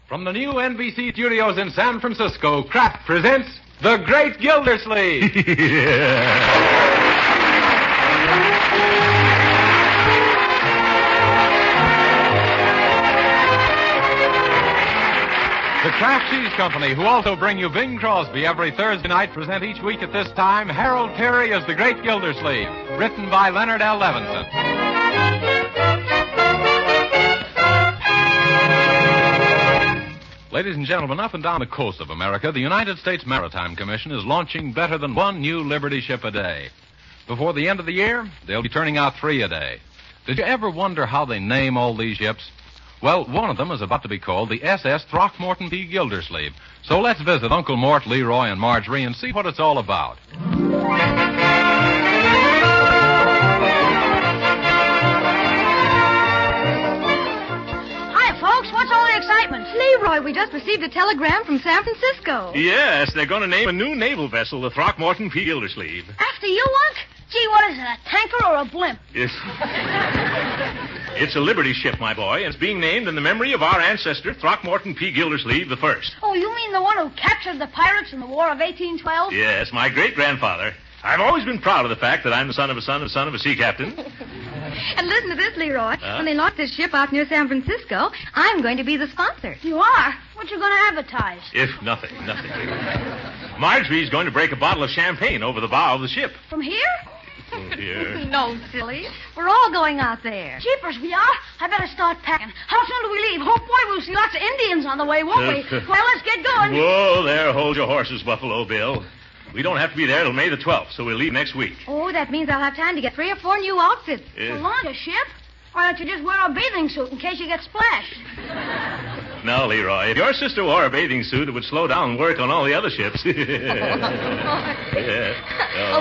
From the new NBC studios in San Francisco, Kraft presents The Great Gildersleeve. The Kraft Cheese Company, who also bring you Bing Crosby every Thursday night, present each week at this time Harold Peary as The Great Gildersleeve, written by Leonard L. Levinson. Ladies and gentlemen, up and down the coast of America, the United States Maritime Commission is launching better than one new Liberty ship a day. Before the end of the year, they'll be turning out 3 a day. Did you ever wonder how they name all these ships? Well, one of them is about to be called the SS Throckmorton P. Gildersleeve. So let's visit Uncle Mort, Leroy, and Marjorie and see what it's all about. What's all the excitement? Leroy, we just received a telegram from San Francisco. Yes, they're going to name a new naval vessel the Throckmorton P. Gildersleeve. After you, Unc? Gee, what is it, a tanker or a blimp? It's a Liberty ship, my boy, and it's being named in the memory of our ancestor, Throckmorton P. Gildersleeve the First. Oh, you mean the one who captured the pirates in the War of 1812? Yes, my great-grandfather. I've always been proud of the fact that I'm the son of a sea captain. And listen to this, Leroy. When they launch this ship out near San Francisco, I'm going to be the sponsor. You are? What you going to advertise? If nothing. Marjorie's going to break a bottle of champagne over the bow of the ship. From here? Oh, dear. No, silly. We're all going out there. Jeepers, we are? I better start packing. How soon do we leave? Oh, boy, we'll see lots of Indians on the way, won't we? Well, let's get going. Whoa, there, hold your horses, Buffalo Bill. We don't have to be there till May the 12th, so we'll leave next week. Oh, that means I'll have time to get 3 or 4 new outfits. To launch a ship? Why don't you just wear a bathing suit in case you get splashed? No, Leroy. If your sister wore a bathing suit, it would slow down work on all the other ships. Oh,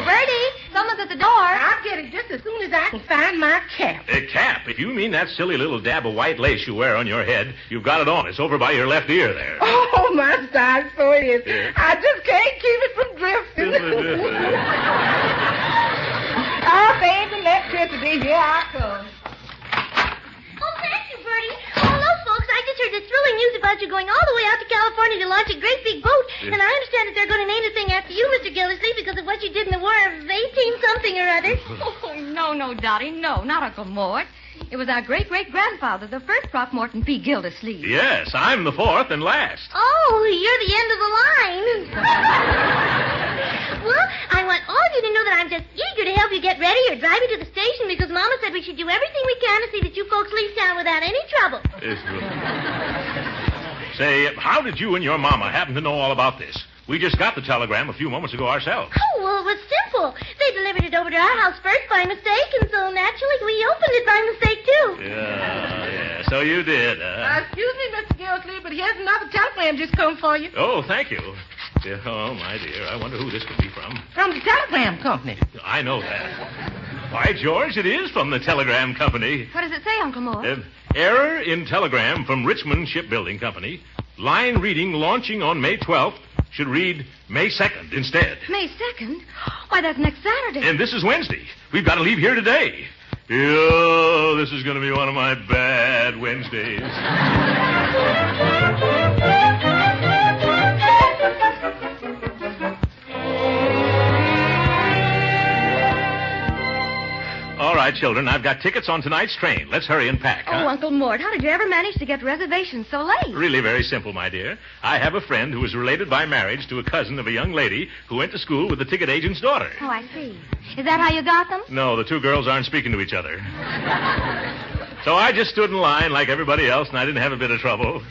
Bertie, someone's at the door. I'll get it just as soon as I can find my cap. A cap? If you mean that silly little dab of white lace you wear on your head, you've got it on. It's over by your left ear there. Oh, my side, so it is. Yeah. I just can't keep it from drifting. Oh, baby, let's get today. Here I come. Oh, thank you, Bertie. Oh, hello, folks. I just heard the thrilling news about you going all the way out to California to launch a great big boat. And I understand that they're going to name the thing after you, Mr. Gildersleeve, because of what you did in the War of 18-something or other. Oh, no, Dottie, no, not Uncle Mort. It was our great-great-grandfather, the first Throckmorton P. Gildersleeve. Yes, I'm the 4th and last. Oh, you're the end of the line. Well, I want all of you to know that I'm just eager to help you get ready or drive you to the station because Mama said we should do everything we can to see that you folks leave town without any trouble. Say, how did you and your Mama happen to know all about this? We just got the telegram a few moments ago ourselves. Oh, well, it was simple. They delivered it over to our house first by mistake, and so naturally we opened it by mistake, too. Yeah, so you did, Excuse me, Mr. Gildersleeve, but here's another telegram just come for you. Oh, thank you. Oh, my dear, I wonder who this could be from. From the telegram company. I know that. Why, George, it is from the telegram company. What does it say, Uncle Mort? Error in telegram from Richmond Shipbuilding Company. Line reading launching on May 12th. Should read May 2nd instead. May 2nd? Why, that's next Saturday. And this is Wednesday. We've got to leave here today. Oh, this is going to be one of my bad Wednesdays. All right, children, I've got tickets on tonight's train. Let's hurry and pack, huh? Oh, Uncle Mort, how did you ever manage to get reservations so late? Really very simple, my dear. I have a friend who is related by marriage to a cousin of a young lady who went to school with the ticket agent's daughter. Oh, I see. Is that how you got them? No, the 2 girls aren't speaking to each other. So I just stood in line like everybody else, and I didn't have a bit of trouble.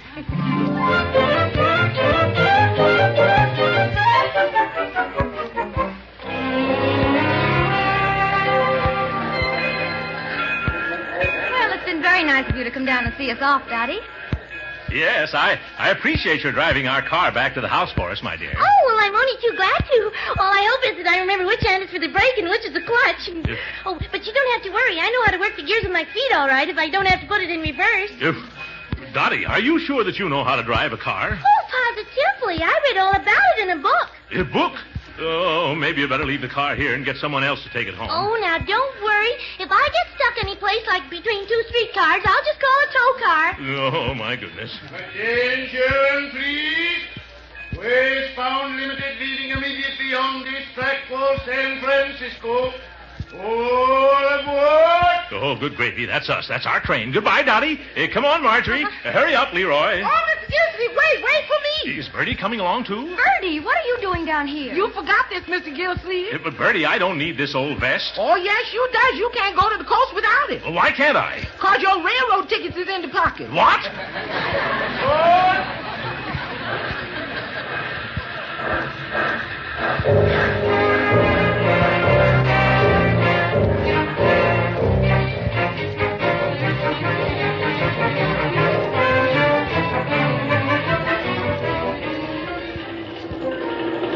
Very nice of you to come down and see us off, Dottie. Yes, I appreciate your driving our car back to the house for us, my dear. Oh, well, I'm only too glad to. All I hope is that I remember which hand is for the brake and which is the clutch. Oh, but you don't have to worry. I know how to work the gears with my feet all right if I don't have to put it in reverse. Dottie, are you sure that you know how to drive a car? Oh, positively. I read all about it in a book. A book? Oh, maybe you better leave the car here and get someone else to take it home. Oh, now, don't worry. If I get stuck any place like between two streetcars, I'll just call a tow car. Oh, my goodness. Attention, please. Westbound Limited leaving immediately on this track for San Francisco. All aboard. Oh, good gravy. That's us. That's our train. Goodbye, Dottie. Come on, Marjorie. Hurry up, Leroy. Oh, Mr. Gildersleeve, wait for me. Is Bertie coming along, too? Bertie, what are you doing down here? You forgot this, Mr. Gildersleeve. But, Bertie, I don't need this old vest. Oh, yes, you does. You can't go to the coast without it. Well, why can't I? Because your railroad tickets is in the pocket. What?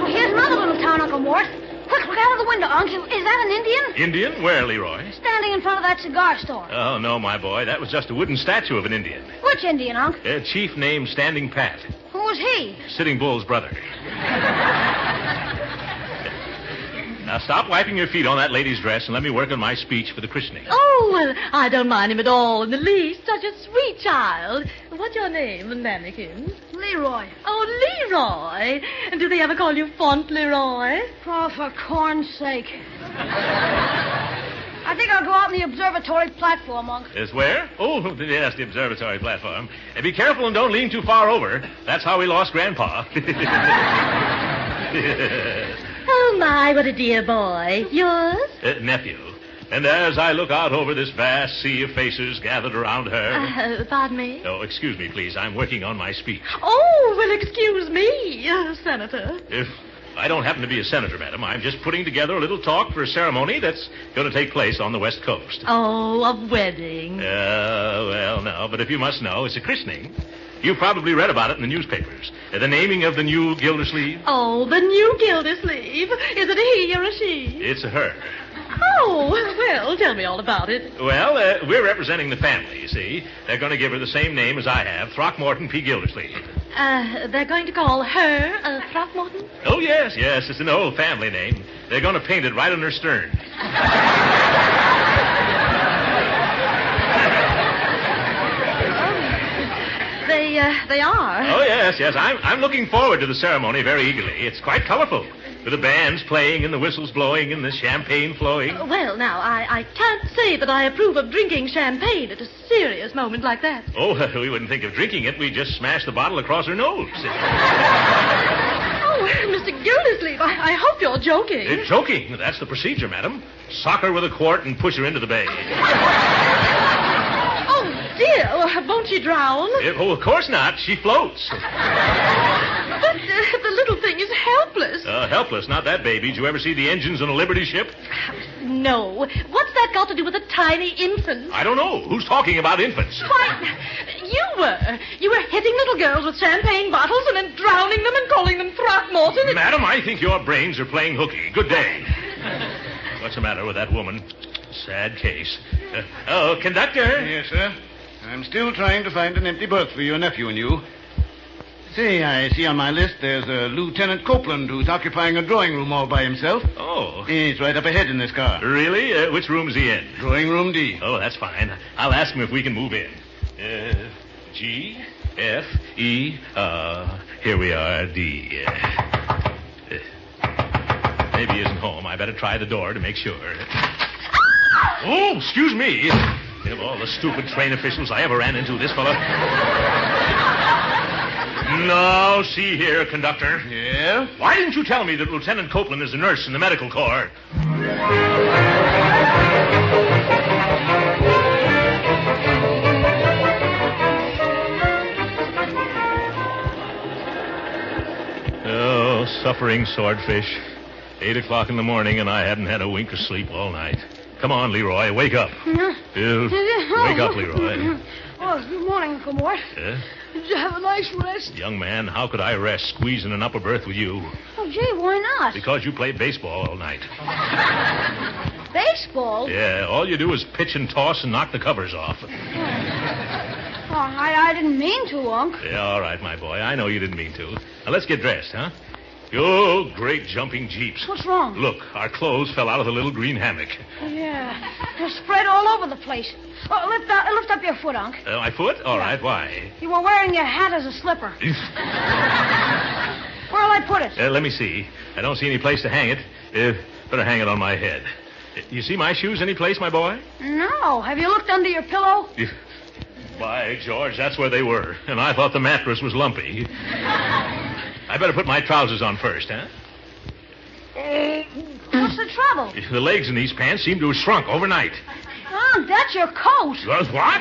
Here's another little town, Uncle Mort. Quick, look out of the window, Unc. Is that an Indian? Indian? Where, Leroy? Standing in front of that cigar store. Oh, no, my boy. That was just a wooden statue of an Indian. Which Indian, Unc? A chief named Standing Pat. Who was he? Sitting Bull's brother. Now, stop wiping your feet on that lady's dress and let me work on my speech for the christening. Oh, well, I don't mind him at all in the least. Such a sweet child. What's your name, mannequin? Leroy. Oh, Leroy. And do they ever call you Font Leroy? Oh, for corn's sake. I think I'll go out on the observatory platform, Unc. Is where? Oh, yes, the observatory platform. And be careful and don't lean too far over. That's how we lost Grandpa. Oh, my, what a dear boy. Yours? Nephew. And as I look out over this vast sea of faces gathered around her... Pardon me? Oh, excuse me, please. I'm working on my speech. Oh, well, excuse me, Senator. If I don't happen to be a senator, madam, I'm just putting together a little talk for a ceremony that's going to take place on the West Coast. Oh, a wedding. Well, no, but if you must know, it's a christening. You've probably read about it in the newspapers. The naming of the new Gildersleeve. Oh, the new Gildersleeve. Is it a he or a she? It's a her. Oh, well, tell me all about it. Well, we're representing the family, you see. They're going to give her the same name as I have, Throckmorton P. Gildersleeve. They're going to call her Throckmorton? Oh, yes. It's an old family name. They're going to paint it right on her stern. They are. Oh, yes. I'm looking forward to the ceremony very eagerly. It's quite colorful, with the bands playing and the whistles blowing and the champagne flowing. Well, now, I can't say that I approve of drinking champagne at a serious moment like that. Oh, we wouldn't think of drinking it. We'd just smash the bottle across her nose. Oh, Mr. Gildersleeve, I hope you're joking. Joking? That's the procedure, madam. Sock her with a quart and push her into the bay. Dear, won't she drown? Oh, of course not. She floats. But the little thing is helpless. Helpless, not that baby. Did you ever see the engines on a Liberty ship? No. What's that got to do with a tiny infant? I don't know. Who's talking about infants? Why, you were. You were hitting little girls with champagne bottles and then drowning them and calling them Throckmorton. Madam, I think your brains are playing hooky. Good day. What's the matter with that woman? Sad case. Conductor. Yes, sir. I'm still trying to find an empty berth for your nephew and you. Say, I see on my list there's a Lieutenant Copeland who's occupying a drawing room all by himself. Oh. He's right up ahead in this car. Really? Which room is he in? Drawing room D. Oh, that's fine. I'll ask him if we can move in. G, F, E, here we are, D. Maybe he isn't home. I better try the door to make sure. Oh, excuse me. Of all the stupid train officials I ever ran into, this fellow. Now, see here, conductor. Yeah? Why didn't you tell me that Lieutenant Copeland is a nurse in the medical corps? Oh, suffering swordfish. 8 o'clock in the morning, and I hadn't had a wink of sleep all night. Come on, Leroy, wake up. Wake up, Leroy. Oh, good morning, Uncle Mort. Did you have a nice rest? Young man, how could I rest squeezing an upper berth with you? Oh, gee, why not? Because you played baseball all night. Baseball? Yeah, all you do is pitch and toss and knock the covers off. Oh, I didn't mean to, Unc. Yeah, all right, my boy. I know you didn't mean to. Now, let's get dressed, huh? Oh, great jumping jeeps. What's wrong? Look, our clothes fell out of the little green hammock. Yeah. They're spread all over the place. Oh, lift up your foot, Unc. My foot? All right, why? You were wearing your hat as a slipper. Where'll I put it? Let me see. I don't see any place to hang it. Better hang it on my head. You see my shoes any place, my boy? No. Have you looked under your pillow? By George, that's where they were. And I thought the mattress was lumpy. I better put my trousers on first, huh? What's the trouble? The legs in these pants seem to have shrunk overnight. Unc, that's your coat. What?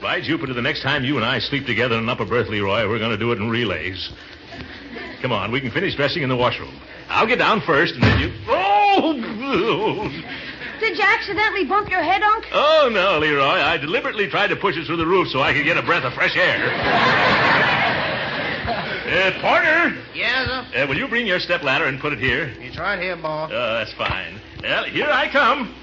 By Jupiter, the next time you and I sleep together in an upper berth, Leroy, we're going to do it in relays. Come on, we can finish dressing in the washroom. I'll get down first, and then you... Oh! Did you accidentally bump your head, Unc? Oh, no, Leroy. I deliberately tried to push it through the roof so I could get a breath of fresh air. Porter! Yes, sir? Will you bring your stepladder and put it here? It's right here, boss. That's fine. Well, here I come.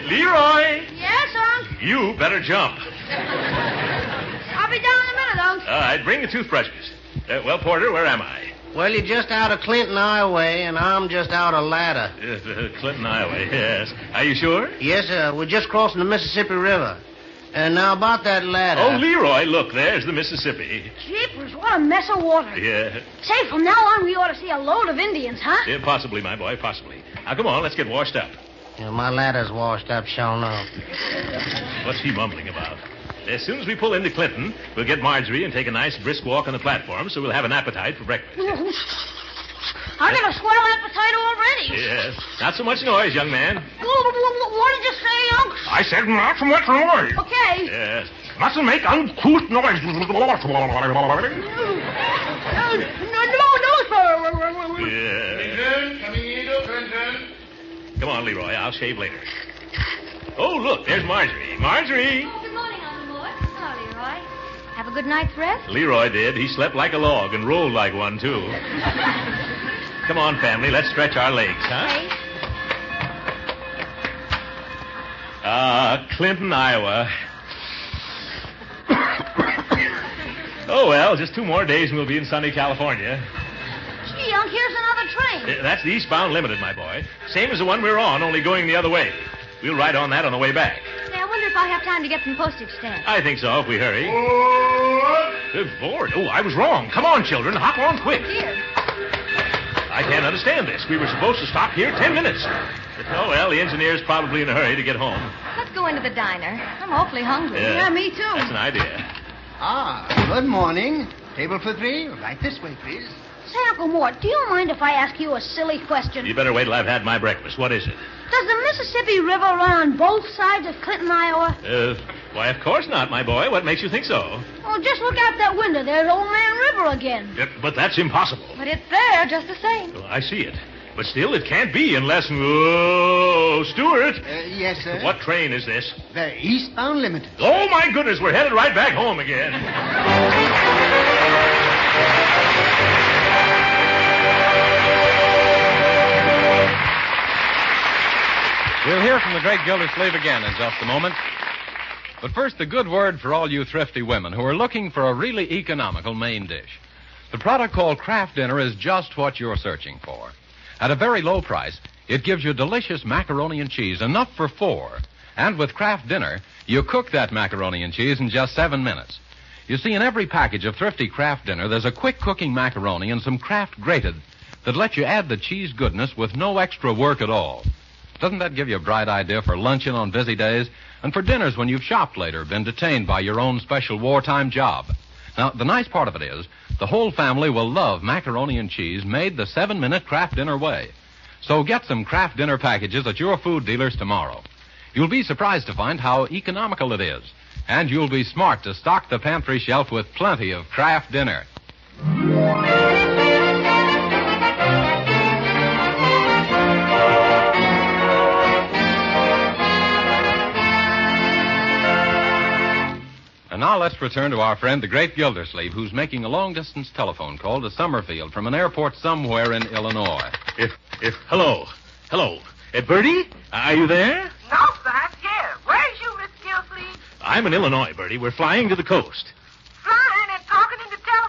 Leroy! Yes, Unc? You better jump. I'll be down in a minute, Unc. All right, bring the toothbrushes. Well, Porter, where am I? Well, you're just out of Clinton, Iowa, and I'm just out of Ladder. Clinton, Iowa, yes. Are you sure? Yes, sir. We're just crossing the Mississippi River. And now about that ladder. Oh, Leroy, look, there's the Mississippi. Jeepers, what a mess of water. Yeah. Say, from now on, we ought to see a load of Indians, huh? Yeah, possibly, my boy, possibly. Now, come on, let's get washed up. Yeah, my ladder's washed up, sure enough. What's he mumbling about? As soon as we pull into Clinton, we'll get Marjorie and take a nice brisk walk on the platform so we'll have an appetite for breakfast. I got a swell appetite already. Yes. Not so much noise, young man. What did you say, Unc? I said not so much noise. Okay. Yes. Mustn't make uncouth noise. No, sir. Yeah. Coming into Clinton. Come on, Leroy. I'll shave later. Oh, look, there's Marjorie. Marjorie! Good morning, Uncle Mort. Hello, Leroy. Have a good night's rest? Leroy did. He slept like a log and rolled like one, too. Come on, family. Let's stretch our legs, huh? Okay. Clinton, Iowa. Oh, well, just 2 more days and we'll be in sunny California. Gee, Unc, here's another train. That's the eastbound limited, my boy. Same as the one we're on, only going the other way. We'll ride on that on the way back. Hey, I wonder if I'll have time to get some postage stamps. I think so, if we hurry. Good Lord. Oh, I was wrong. Come on, children. Hop on quick. Dear. I can't understand this. We were supposed to stop here 10 minutes. Oh, well, the engineer's probably in a hurry to get home. Let's go into the diner. I'm awfully hungry. Yeah, me too. That's an idea. Good morning. Table for 3. Right this way, please. Say, Uncle Mort, do you mind if I ask you a silly question? You better wait till I've had my breakfast. What is it? Does the Mississippi River run on both sides of Clinton, Iowa? Why, of course not, my boy. What makes you think so? Well, just look out that window. There's Old Man River again. But that's impossible. But it's there just the same. Well, I see it. But still, it can't be unless... Oh, Stuart! Yes, sir? What train is this? The Eastbound Limited. Oh, my goodness, we're headed right back home again. We'll hear from the great Gildersleeve again in just a moment. But first, a good word for all you thrifty women who are looking for a really economical main dish. The product called Kraft Dinner is just what you're searching for. At a very low price, it gives you delicious macaroni and cheese, enough for 4. And with Kraft Dinner, you cook that macaroni and cheese in just 7 minutes. You see, in every package of thrifty Kraft Dinner, there's a quick cooking macaroni and some Kraft grated that let you add the cheese goodness with no extra work at all. Doesn't that give you a bright idea for luncheon on busy days and for dinners when you've shopped late or been detained by your own special wartime job? Now, the nice part of it is the whole family will love macaroni and cheese made the 7-minute Kraft Dinner way. So get some Kraft Dinner packages at your food dealers tomorrow. You'll be surprised to find how economical it is. And you'll be smart to stock the pantry shelf with plenty of Kraft Dinner. And now let's return to our friend, the great Gildersleeve, who's making a long-distance telephone call to Summerfield from an airport somewhere in Illinois. Hello. Bertie, are you there? No, sir, I'm here. Where's you, Miss Gildersleeve? I'm in Illinois, Bertie. We're flying to the coast. Flying and talking in the telephone?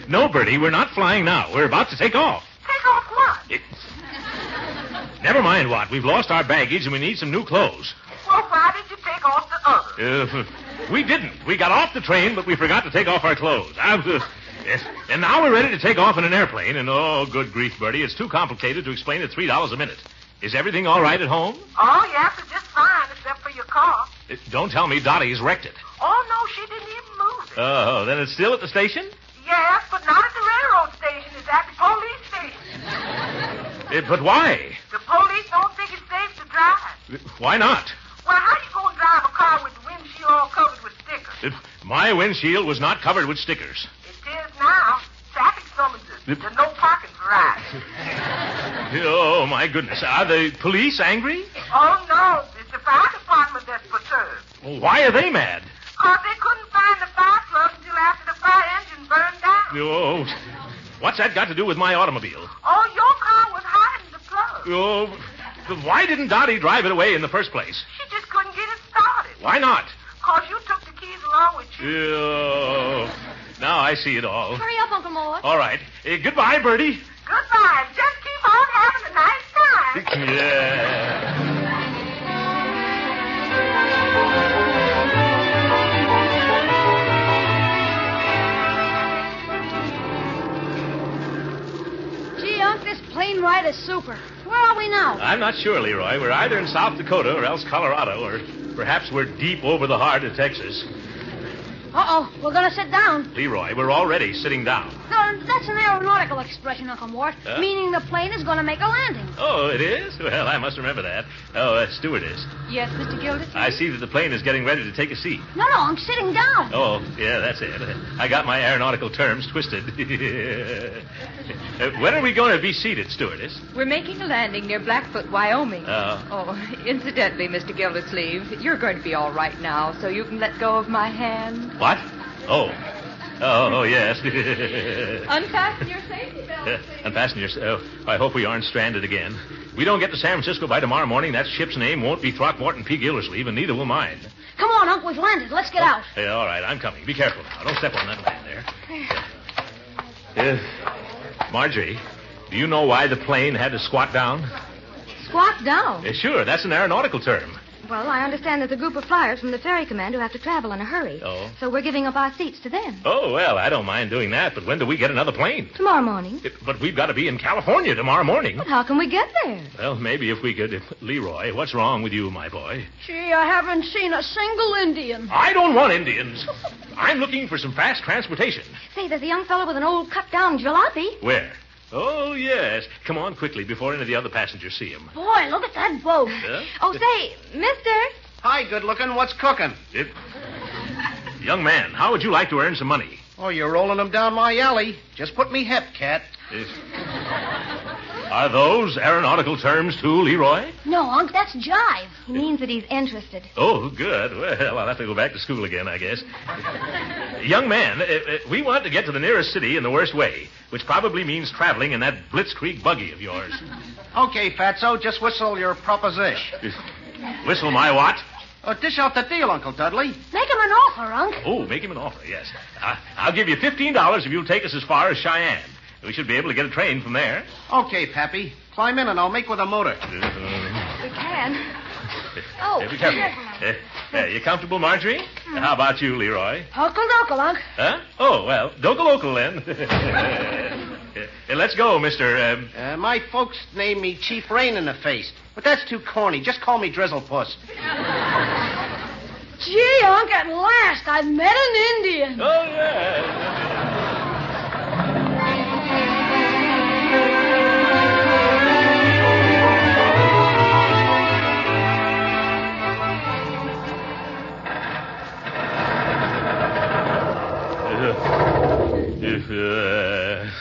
No, Bertie, we're not flying now. We're about to take off. Take off what? Never mind what. We've lost our baggage and we need some new clothes. Well, why did you take off the others? We didn't. We got off the train, but we forgot to take off our clothes. Yes. And now we're ready to take off in an airplane, and oh, good grief, Bertie, it's too complicated to explain at $3 a minute. Is everything all right at home? Oh, yes, it's just fine, except for your car. Don't tell me Dottie's wrecked it. Oh, no, she didn't even move it. Oh, then it's still at the station? Yes, but not at the railroad station. It's at the police station. But why? The police don't think it's safe to drive. Why not? Well, how you going to drive a car with the windshield all covered with stickers? My windshield was not covered with stickers. It is now. Traffic summonses. There's no parking for rides. Oh, my goodness. Are the police angry? Oh, no. It's the fire department that's perturbed. Well, why are they mad? Because they couldn't find the fire plug until after the fire engine burned down. Oh, what's that got to do with my automobile? Oh, your car was hiding the plug. Oh, but why didn't Dottie drive it away in the first place? She just couldn't get it started. Why not? Because you took the keys along with you. Oh, now I see it all. Hurry up, Uncle Mort. All right. Goodbye, Bertie. Goodbye. Just keep on having a nice time. Yeah. Gee, Unc, this plane ride is super. Where are we now? I'm not sure, Leroy. We're either in South Dakota or else Colorado, or perhaps we're deep over the heart of Texas. Uh-oh, we're going to sit down. Leroy, we're already sitting down. No, that's an aeronautical expression, Uncle Mort, meaning the plane is going to make a landing. Oh, it is? Well, I must remember that. Oh, stewardess. Yes, Mr. Gildersleeve? I see that the plane is getting ready to take a seat. No, I'm sitting down. Oh, yeah, that's it. I got my aeronautical terms twisted. When are we going to be seated, stewardess? We're making a landing near Blackfoot, Wyoming. Oh, incidentally, Mr. Gildersleeve, you're going to be all right now, so you can let go of my hand. What? Oh, yes. Unfasten your safety belt, please. Unfasten your... I hope we aren't stranded again. We don't get to San Francisco by tomorrow morning, that ship's name won't be Throckmorton P. Gildersleeve, and neither will mine. Come on, Unc, we've landed. Let's get out. Yeah, all right, I'm coming. Be careful now. Don't step on that land there. Marjorie, do you know why the plane had to squat down? Squat down? Sure, that's an aeronautical term. Well, I understand there's a group of flyers from the ferry command who have to travel in a hurry. Oh. So we're giving up our seats to them. Oh, well, I don't mind doing that, but when do we get another plane? Tomorrow morning. But we've got to be in California tomorrow morning. But how can we get there? Well, maybe if we could... Leroy, what's wrong with you, my boy? Gee, I haven't seen a single Indian. I don't want Indians. I'm looking for some fast transportation. Say, there's a young fellow with an old cut-down jalopy. Where? Oh, yes. Come on quickly before any of the other passengers see him. Boy, look at that boat. Oh, say, mister... Hi, good looking. What's cooking? Young man, how would you like to earn some money? Oh, you're rolling them down my alley. Just put me hep, cat. Are those aeronautical terms, too, Leroy? No, Unc, that's jive. He means that he's interested. Oh, good. Well, I'll have to go back to school again, I guess. Young man, we want to get to the nearest city in the worst way, which probably means traveling in that Blitzkrieg buggy of yours. Okay, Fatso, just whistle your proposition. Whistle my what? Dish out the deal, Uncle Dudley. Make him an offer, Unc. Oh, make him an offer, yes. I'll give you $15 if you'll take us as far as Cheyenne. We should be able to get a train from there. Okay, Pappy. Climb in and I'll make with a motor. We can. Oh, be careful. You comfortable, Marjorie? How about you, Leroy? Uncle Donkle, Unc. Huh? Oh, well, Donkle then. Let's go, Mr. My folks named me Chief Rain in the Face, but that's too corny. Just call me Drizzlepuss. Gee, Unc, at last I've met an Indian. Oh, yeah.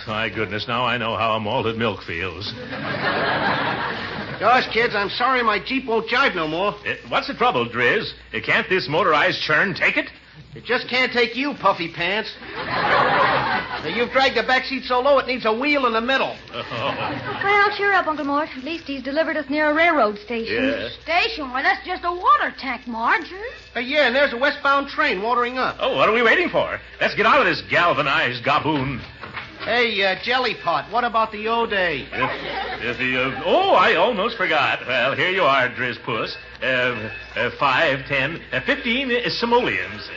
My goodness, now I know how a malted milk feels. Gosh, kids, I'm sorry my Jeep won't jive no more. What's the trouble, Driz? Can't this motorized churn take it? It just can't take you, Puffy Pants. You've dragged the back seat so low it needs a wheel in the middle. Well, cheer up, Uncle Mort. At least he's delivered us near a railroad station. Yeah. Station? Why, that's just a water tank, Marge. Yeah, and there's a westbound train watering up. Oh, what are we waiting for? Let's get out of this galvanized gaboon. Hey, Jelly Pot, what about the O-Day? I almost forgot. Well, here you are, Driz Puss. 5, 10, 15 simoleons.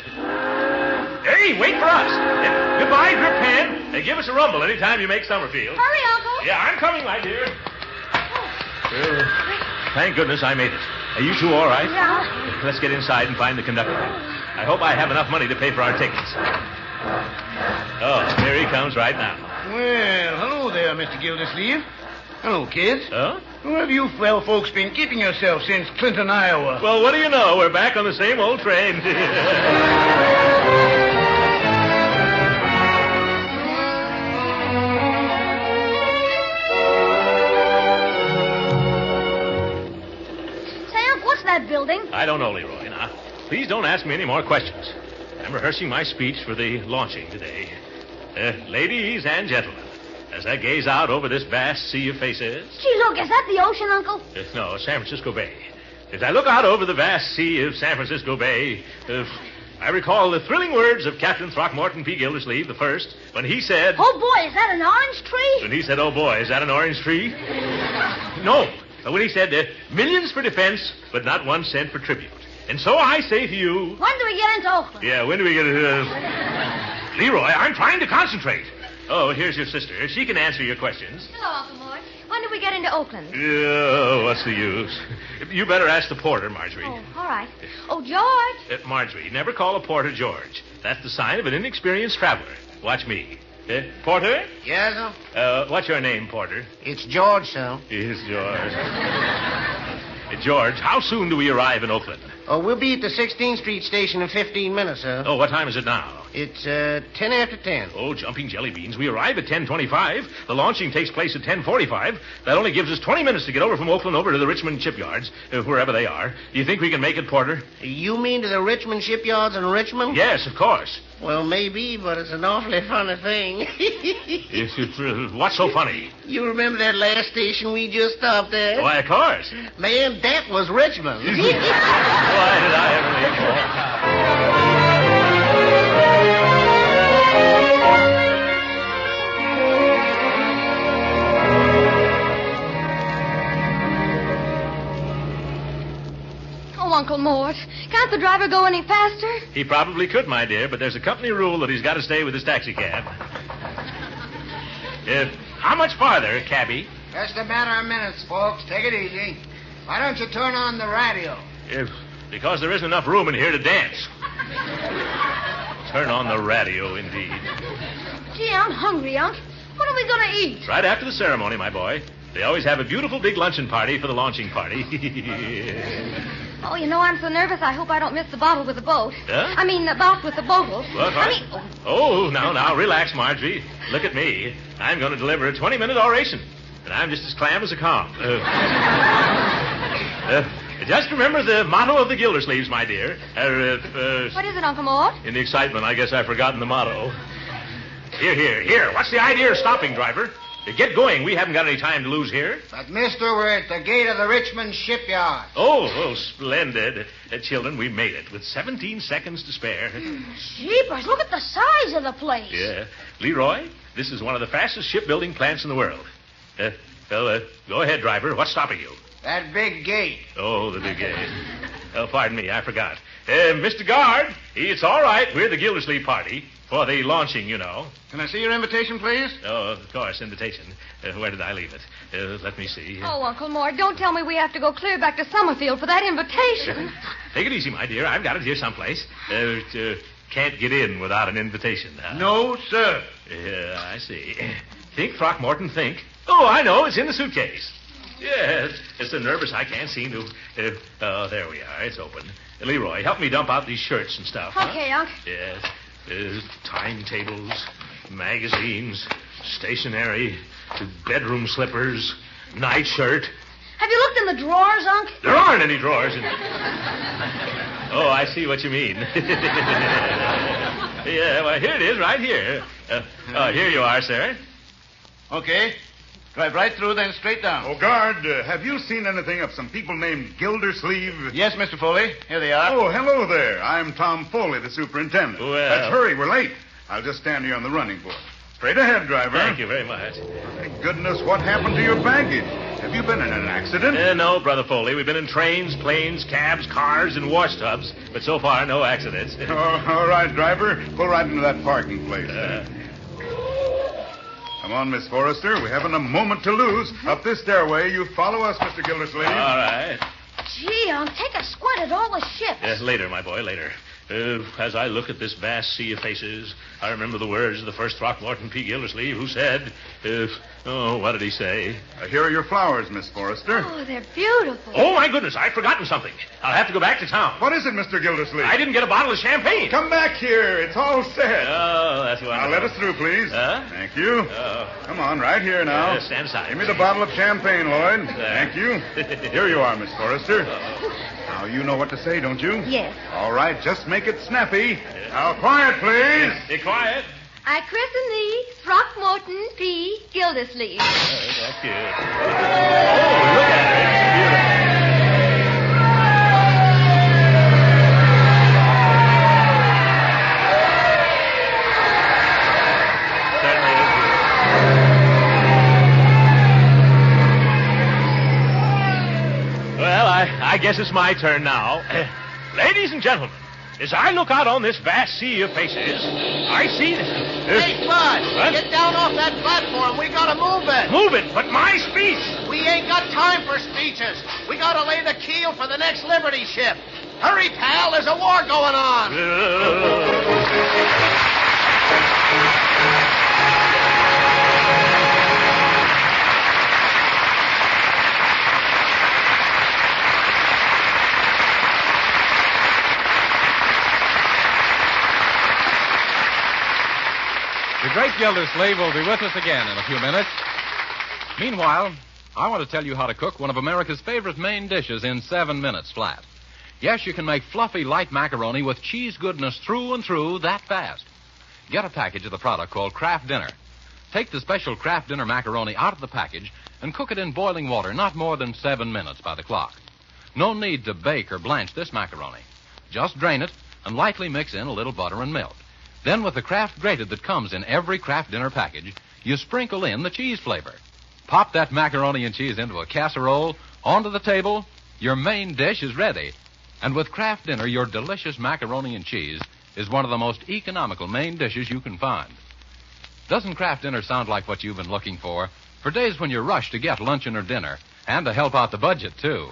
Hey, wait for us. Goodbye, Grip Pan. Give us a rumble anytime you make Summerfield. Hurry, Uncle. Yeah, I'm coming, my dear. Thank goodness I made it. Are you two all right? Yeah. Let's get inside and find the conductor. I hope I have enough money to pay for our tickets. Oh, here he comes right now. Well, hello there, Mr. Gildersleeve. Hello, kids. Huh? Where have you well folks been keeping yourself since Clinton, Iowa? Well, what do you know? We're back on the same old train. That building? I don't know, Leroy. Now, please don't ask me any more questions. I'm rehearsing my speech for the launching today. Ladies and gentlemen, as I gaze out over this vast sea of faces... Gee, look, is that the ocean, Uncle? No, San Francisco Bay. As I look out over the vast sea of San Francisco Bay, I recall the thrilling words of Captain Throckmorton P. Gildersleeve, the first, when he said... Oh, boy, is that an orange tree? When he said, oh, boy, is that an orange tree? No. When he said, millions for defense, but not 1 cent for tribute. And so I say to you... When do we get into Oakland? Yeah, when do we get into... Leroy, I'm trying to concentrate. Oh, here's your sister. She can answer your questions. Hello, Uncle Mort. When do we get into Oakland? What's the use? You better ask the porter, Marjorie. Oh, all right. Oh, George. Marjorie, never call a porter George. That's the sign of an inexperienced traveler. Watch me. Porter? Yes, sir? What's your name, Porter? It's George, sir. It's George. George, how soon do we arrive in Oakland? Oh, we'll be at the 16th Street station in 15 minutes, sir. Oh, what time is it now? It's 10 after 10. Oh, jumping jelly beans. We arrive at 10:25. The launching takes place at 10:45. That only gives us 20 minutes to get over from Oakland over to the Richmond shipyards, wherever they are. Do you think we can make it, Porter? You mean to the Richmond shipyards in Richmond? Yes, of course. Well, maybe, but it's an awfully funny thing. What's so funny? You remember that last station we just stopped at? Why, of course. Man, that was Richmond. Why did I ever leave home? Oh, Uncle Mort, can't the driver go any faster? He probably could, my dear, but there's a company rule that he's got to stay with his taxicab. How much farther, cabby? Just a matter of minutes, folks. Take it easy. Why don't you turn on the radio? Because there isn't enough room in here to dance. Turn on the radio, indeed. Gee, I'm hungry, Unc. What are we going to eat? Right after the ceremony, my boy. They always have a beautiful big luncheon party for the launching party. Oh, you know, I'm so nervous I hope I don't miss the bottle with the boat. Huh? I mean, the bout with the boatles. What? Oh, now, relax, Marjorie. Look at me. I'm going to deliver a 20-minute oration. And I'm just as clam as a calm. Just remember the motto of the Gildersleeves, my dear. What is it, Uncle Mort? In the excitement, I guess I've forgotten the motto. Here. What's the idea of stopping, driver? Get going. We haven't got any time to lose here. But, mister, we're at the gate of the Richmond shipyard. Oh, splendid. Children, we made it with 17 seconds to spare. Jeepers, look at the size of the place. Yeah. Leroy, this is one of the fastest shipbuilding plants in the world. Go ahead, driver. What's stopping you? That big gate. Oh, the big gate. Oh, pardon me, I forgot. Mr. Guard, it's all right. We're the Gildersleeve party. For the launching, you know. Can I see your invitation, please? Oh, of course, invitation. Where did I leave it? Let me see. Oh, Uncle Mort, don't tell me we have to go clear back to Summerfield for that invitation. Take it easy, my dear. I've got it here someplace. Can't get in without an invitation. Huh? No, sir. I see. Think, Throckmorton, think. Oh, I know. It's in the suitcase. Yes. It's so nervous I can't seem to... there we are. It's open. Leroy, help me dump out these shirts and stuff. Okay, Unc. Yes. Timetables, magazines, stationery, bedroom slippers, nightshirt. Have you looked in the drawers, Unc? There aren't any drawers in... Oh, I see what you mean. Yeah, well, here it is, right here. Here you are, sir. Okay. Drive right through, then straight down. Oh, guard, have you seen anything of some people named Gildersleeve? Yes, Mr. Foley. Here they are. Oh, hello there. I'm Tom Foley, the superintendent. Well... Let's hurry. We're late. I'll just stand here on the running board. Straight ahead, driver. Thank you very much. Thank goodness, what happened to your baggage? Have you been in an accident? No, Brother Foley. We've been in trains, planes, cabs, cars, and wash tubs, but so far, no accidents. Oh, all right, driver. Pull right into that parking place. Come on, Miss Forrester. We haven't a moment to lose. Up this stairway, you follow us, Mr. Gildersleeve. All right. Gee, I'll take a squint at all the ships. Later, my boy, later. As I look at this vast sea of faces, I remember the words of the first Throckmorton P. Gildersleeve, who said, what did he say? Here are your flowers, Miss Forrester. Oh, they're beautiful. Oh, my goodness, I've forgotten something. I'll have to go back to town. What is it, Mr. Gildersleeve? I didn't get a bottle of champagne. Come back here. It's all set. Oh, that's wonderful. Now, let us through, please. Thank you. Come on, right here now. Stand aside. Give me the bottle of champagne, Lloyd. Thank you. Here you are, Miss Forrester. Now, you know what to say, don't you? Yes. All right, just make it snappy. Now, quiet, please. Be quiet. I christen thee Throckmorton P. Gildersleeve. That's good. Oh, look at her. I guess it's my turn now. Ladies and gentlemen, as I look out on this vast sea of faces, I see that... Hey, Bud, get down off that platform. We gotta move it. Move it, but my speech. We ain't got time for speeches. We gotta lay the keel for the next Liberty ship. Hurry, pal, there's a war going on. The great Gildersleeve will be with us again in a few minutes. Meanwhile, I want to tell you how to cook one of America's favorite main dishes in 7 minutes flat. Yes, you can make fluffy, light macaroni with cheese goodness through and through that fast. Get a package of the product called Kraft Dinner. Take the special Kraft Dinner macaroni out of the package and cook it in boiling water, not more than 7 minutes by the clock. No need to bake or blanch this macaroni. Just drain it and lightly mix in a little butter and milk. Then, with the Kraft grated that comes in every Kraft Dinner package, you sprinkle in the cheese flavor. Pop that macaroni and cheese into a casserole, onto the table, your main dish is ready. And with Kraft Dinner, your delicious macaroni and cheese is one of the most economical main dishes you can find. Doesn't Kraft Dinner sound like what you've been looking for days when you're rushed to get luncheon or dinner, and to help out the budget, too?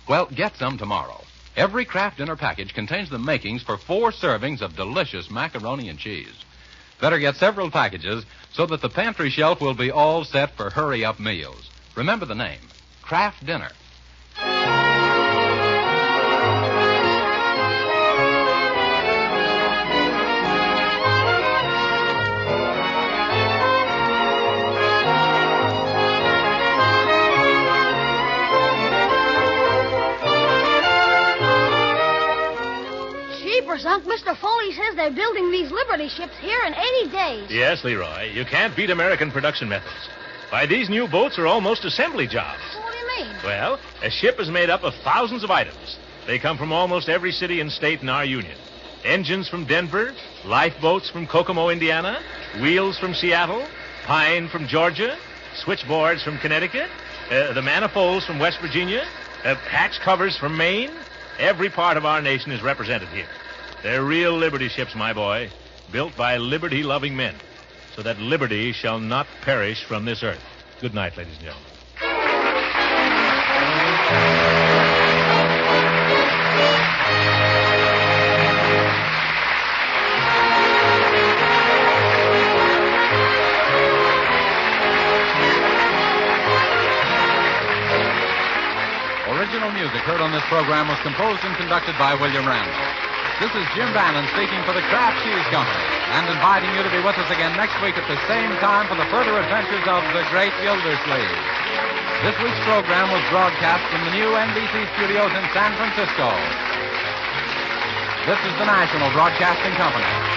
Well, get some tomorrow. Every Kraft Dinner package contains the makings for 4 servings of delicious macaroni and cheese. Better get several packages so that the pantry shelf will be all set for hurry-up meals. Remember the name, Kraft Dinner. Unc, Mr. Foley says they're building these Liberty ships here in 80 days. Yes, Leroy. You can't beat American production methods. Why, these new boats are almost assembly jobs. What do you mean? Well, a ship is made up of thousands of items. They come from almost every city and state in our union. Engines from Denver, lifeboats from Kokomo, Indiana, wheels from Seattle, pine from Georgia, switchboards from Connecticut, the manifolds from West Virginia, hatch covers from Maine. Every part of our nation is represented here. They're real Liberty ships, my boy, built by liberty-loving men, so that liberty shall not perish from this earth. Good night, ladies and gentlemen. Original music heard on this program was composed and conducted by William Randall. This is Jim Bannon speaking for the Kraft Cheese Company and inviting you to be with us again next week at the same time for the further adventures of the great Gildersleeve. This week's program was broadcast from the new NBC studios in San Francisco. This is the National Broadcasting Company.